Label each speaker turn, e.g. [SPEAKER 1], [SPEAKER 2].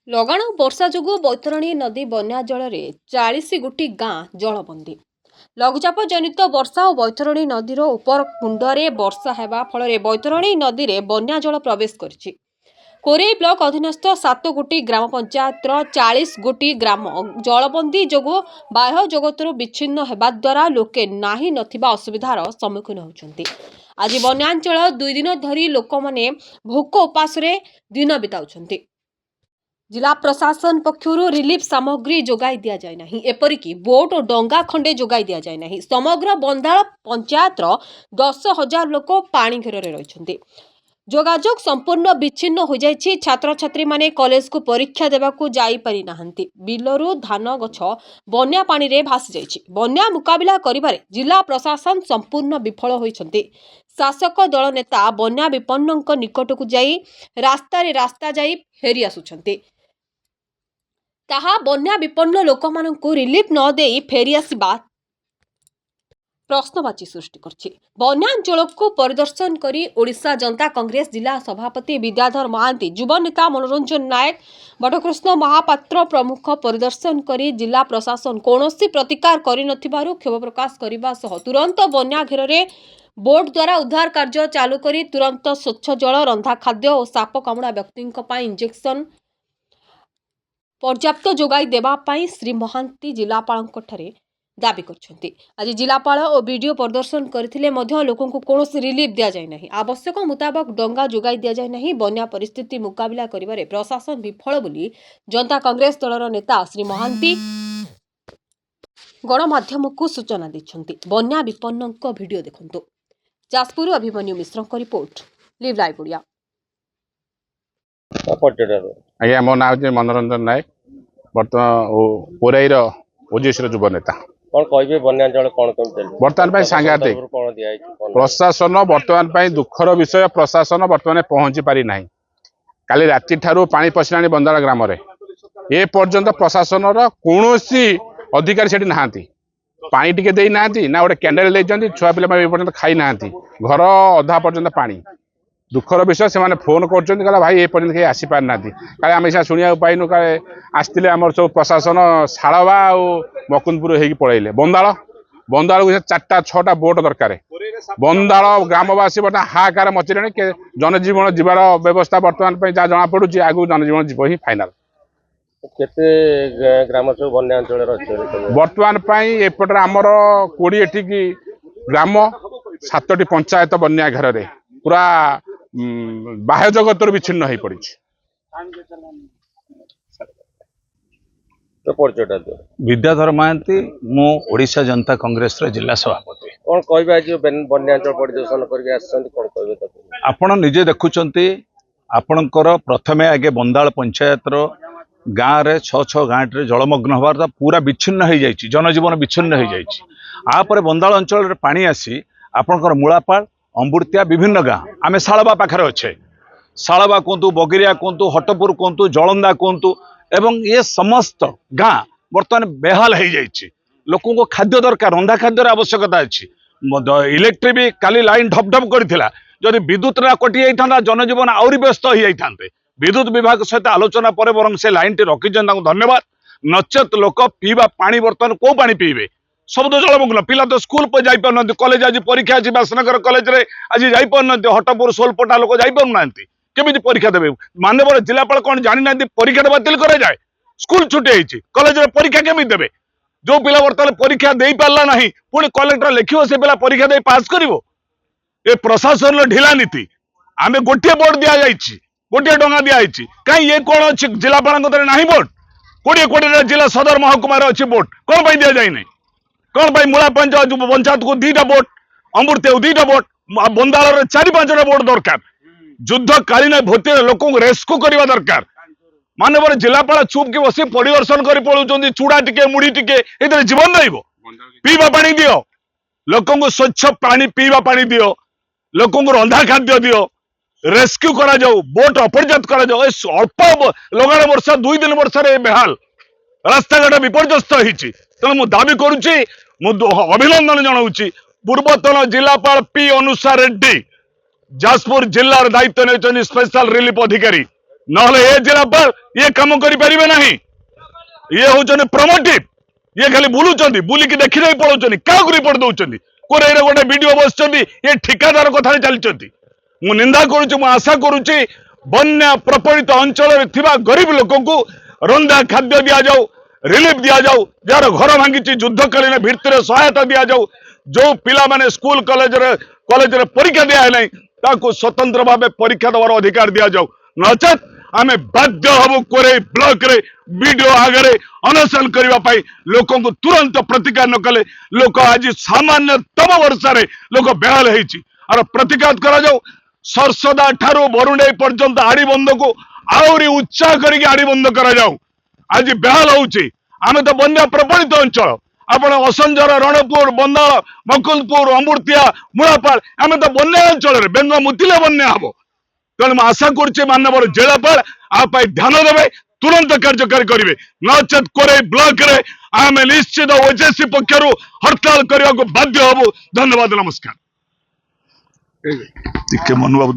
[SPEAKER 1] ଲଗାଣ ବର୍ଷା ଯୋଗୁଁ ବୈତରଣୀ ନଦୀ ବନ୍ୟା ଜଳରେ 40 ଗୋଟି ଗାଁ ଜଳବନ୍ଦୀ। ଲଘୁଚାପ ଜନିତ ବର୍ଷା ଓ ବୈତରଣୀ ନଦୀର ଉପରକୁଣ୍ଡରେ ବର୍ଷା ହେବା ଫଳରେ ବୈତରଣୀ ନଦୀରେ ବନ୍ୟା ଜଳ ପ୍ରବେଶ କରିଛି। କୋରେଇ ବ୍ଲକ ଅଧୀନସ୍ଥ 7 ଗୋଟି ଗ୍ରାମ ପଞ୍ଚାୟତର 40 ଗୋଟି ଗ୍ରାମ ଜଳବନ୍ଦୀ ଯୋଗୁଁ ବାହ୍ୟ ଜଗତରୁ ବିଚ୍ଛିନ୍ନ ହେବା ଦ୍ୱାରା ଲୋକେ ନାହିଁ ନଥିବା ଅସୁବିଧାର ସମ୍ମୁଖୀନ ହେଉଛନ୍ତି। ଆଜି ବନ୍ୟାଞ୍ଚଳ 2 ଦିନ ଧରି ଲୋକମାନେ ଭୋକ ଉପାସରେ ଦିନ ବିତାଉଛନ୍ତି। जिला प्रशासन पक्षर रिलीफ सामग्री जोगाई दि जाए नहीं, एपरिक बोट और डंगा खंडे जोगाई दि जाए नहीं। समग्र बंदाल पंचायत 10,000 लोक पानी घेर रही। जोगाजोग संपूर्ण विच्छिन्न हो जाइछि। छात्र छात्री माने कॉलेज को परीक्षा देवाकू जाई पारि नाहंती। बिलरू धान गछ बन्या पानी रे भासी जाइछि। बन्या मुकाबिला करिबारे जिला प्रशासन संपूर्ण विफल होइछन्ती। शासक दल नेता बन्या विपन्नक निकटकू जाई रास्ता जाई फेरी आसुछन्ती। ताहा बन्या विपन्न लोक मानकू रिलीफ न देई फेरी आसिबा प्रश्नवाची सृष्टि करछि। बन्यांचल को परिदर्शन करी ओडिशा जनता कांग्रेस जिला सभापति विद्याधर महांती, युवा नेता मनोरंजन नायक, बटकृष्ण महापात्र प्रमुख परिदर्शन करी जिला प्रशासन कौनसी प्रतिकार करि नथिबारु क्षोभ प्रकाश करिबा सह तुरंत बन्या घेरे बोट द्वारा उद्धार कार्य चालू करी तुरंत स्वच्छ जल, रंधा खाद्य और साप कामुड़ा व्यक्ति इंजेक्शन पर्याप्त जोगाई देवा पाई श्री महांती जिलापाल दाबी करछन्ती। आज जिलापाल और वीडियो प्रदर्शन करथिले मध्य लोकों को कौनसी रिलीफ दिया जाए नहीं। आवश्यक मुताबक डंगा जोगाई दिया जाए नहीं। बन्या परिस्थिति मुकाबिला करिबारे प्रशासन विफल बोली जनता कांग्रेस दलर नेता श्री महांती गणमाध्यम को सूचना दैछन्ती। बन्या विपन्नक वीडियो देखंतु। जाजपुर अभिमन्यु मिश्र को रिपोर्ट, लिव लाइव ओडिया।
[SPEAKER 2] आज्ञा मो ना मनोरंजन नायक, बर्तमान कोरेईर ओजेसी युवा नेता।
[SPEAKER 3] कौन कहे बन्यांचल कौन
[SPEAKER 2] बर्तमान सांघातिक प्रशासन बर्तमान दुखर विषय। प्रशासन बर्तमान पहुंची पारि ना। काली राति ठारू पानी पशिलानी बंदाल ग्राम रे ए पर्यंत प्रशासन कौन अधिकारी सेठी नहांती। पानी टिके देई नांती ना गोटे कैंडल देइचंती। छुआ पिला पर्यंत खाई नांती। घर अधा पर्यंत पानी। दुखर विषय से माने फोन करछन्ती कहला भाई ए पर्यंत के आसी पार नांती। काले आमे शुणिया पाइनु काले आस्तिले हमर सब प्रशासन शालवा और मकुंदपुर हेकी पळैले। बंदाल को 4टा 6टा बोट दरकार। बंदाल ग्रामवासी बर्तमान हाहाकार मचिले। जनजीवन जीवार व्यवस्था बर्तमान जहाँ जना पड़ुची आगु जनजीवन जीव ही फाइनाल।
[SPEAKER 3] केते ग्राम सब बन्यांचल
[SPEAKER 2] बर्तमान एपटर आमर 20 टी ग्राम 7टी पंचायत बन्या घर रे पूरा बाह्य जगत विच्छिन्न हो पड़ी।
[SPEAKER 4] विद्याधर महांती, मु ओडिशा जनता कांग्रेस जिला सभापति।
[SPEAKER 3] कौन कहे बन्यांचल परिदर्शन करके
[SPEAKER 4] आपण निजे देखुंटे। आपणकर प्रथमे आगे बंदाल पंचायत गाँव में 6 गाँव जलमग्न हबार पूरा विच्छिन्न हो जाइए। जनजीवन विच्छिन्न हो जाइए। बंदाल अंचल पानी आसी आपणकर मूलापाल अमृतिया विभिन्न गाँ आम शालवा पाखे अच्छे। शालवा कहतु, बगिरिया कहतु, हटपुर कहतु, जलंदा कहतु एवं ये समस्त गाँ बर्तमान बेहाल हो जाइए। लोकों को खाद्य दरकार, रंधा खाद्यर आवश्यकता अच्छी। इलेक्ट्रिक भी काली लाइन ठप ठप करथिला। जदि विद्युत ना कटि जाइथांता जनजीवन आउरी व्यस्त हो जाइथांते। विद्युत विभाग सहित आलोचना पर बरं से लाइन टी रखिछन, धन्यवाद। नचेत लोक पीवा पानी बर्तमान को पानी पीबे सब तो जलमग्न। पिला तो स्कूल पर जाई पार नथि। कॉलेज आज परीक्षा अछि बासनगर कॉलेज रे आज जाई पार नथि। हटपुर सोलपटा लोक जाई पार नांती। केमिति परीक्षा देबे? माननीय जिलापाल कोन जानि नांती परीक्षा बातिल करे जाए। स्कूल छुट्टी होइछि, कॉलेज रे परीक्षा केमिति देबे? जो पिला बर्तमान परीक्षा देई पारला नाही पुणी कलेक्टर लिखिबो से पिला परीक्षा देई पास करिवो। ए प्रशासन रो ढिला नीति। आमे गोटिए बोर्ड दिया जाइछि, गोटे डंगा दिखाई कहीं ये कौन अच्छी जिलापाल नहीं बोट 20 जिला सदर महकुमार अच्छी बोट कौन दि जाए नहीं? कौन मूला पंचायत को 2टा बोट, अमृत 2टा बोट, बंदाल 4-5टा बोट दरकार। युद्धकालीन भूति लोक रेस्क्यू करने दरकार। माननीय जिलापाल चुप की बस परिदर्शन कर पड़े। चूड़ा टिके मुढ़ी टिके ये जीवन रही। पीवा पानी दियो, लोक स्वच्छ पानी पीवा पानी दियो, लोक रंधा खाद्य दियो, रेस्क्यू करा जाऊ, बोट अपर्याप्त करा जाऊ। अल्प लगाण वर्षा 2 दिन वर्षा बेहाल रास्ता घाट विपर्यस्त होती। तेणु मु दाबी करुच्ची, अभिनंदन जनाऊँगी पूर्वतन जिलापाल पी अनुषा रेड्डी जाजपुर जिलार दायित्व नहीं स्पेशल रिलीफ अधिकारी। नहले ए जिलापाल ये काम करें ना ये हूँ प्रमोटिव ये खाली बुलूं बुलिकी देखी नहीं पलाऊँ क्या रिपोर्ट दौरान कोरे गोटे वीडियो बस ये ठिकादार कथा चलती मु निंदा करुच्ची आशा करुच्ची बन्या प्रपीड़ित अंचल गरीब लोक रंधा खाद्य दि जाऊ रिलीफ दि जाऊ जार घर भांगी युद्धकालीन भित्तिर सहायता दि जाऊ जो पिला माने स्कूल कॉलेज परीक्षा दिया स्वतंत्र भाव परीक्षा देवार अधिकार दि जाऊ नचेत आमे बाध्य हबु कोरे ब्लॉक रे वीडियो आगे अनशन करने लोक तुरंत प्रतिकार न कले लोक आज सामान्यतम वर्षा रे लोक बेहाल आर प्रतिघात करा जाऊ सरसदा ठारू बरुणेई पर्यंत आड़ी बंद को आहरी उत्साह करके आड़ी बंद करा जाऊ आज बेहाल होउची आमे तो बन्या प्रपीड़ित अंचल आपण असंजर रणपुर बंदाल मकुलपुर अमृतिया मुलापाल आमे तो बन्या अंचल रे बेंग मुतिले बन्या हबो तेणु आशा करुचे माननीय जिलापाल आप ध्यान देवे तुरंत कार्यकारी करेंगे नचेत कोरे ब्लॉक रे आम निश्चित ओजेसी पक्षर हड़ताल करने को बाध्य हबु धन्यवाद नमस्कार मनोभाव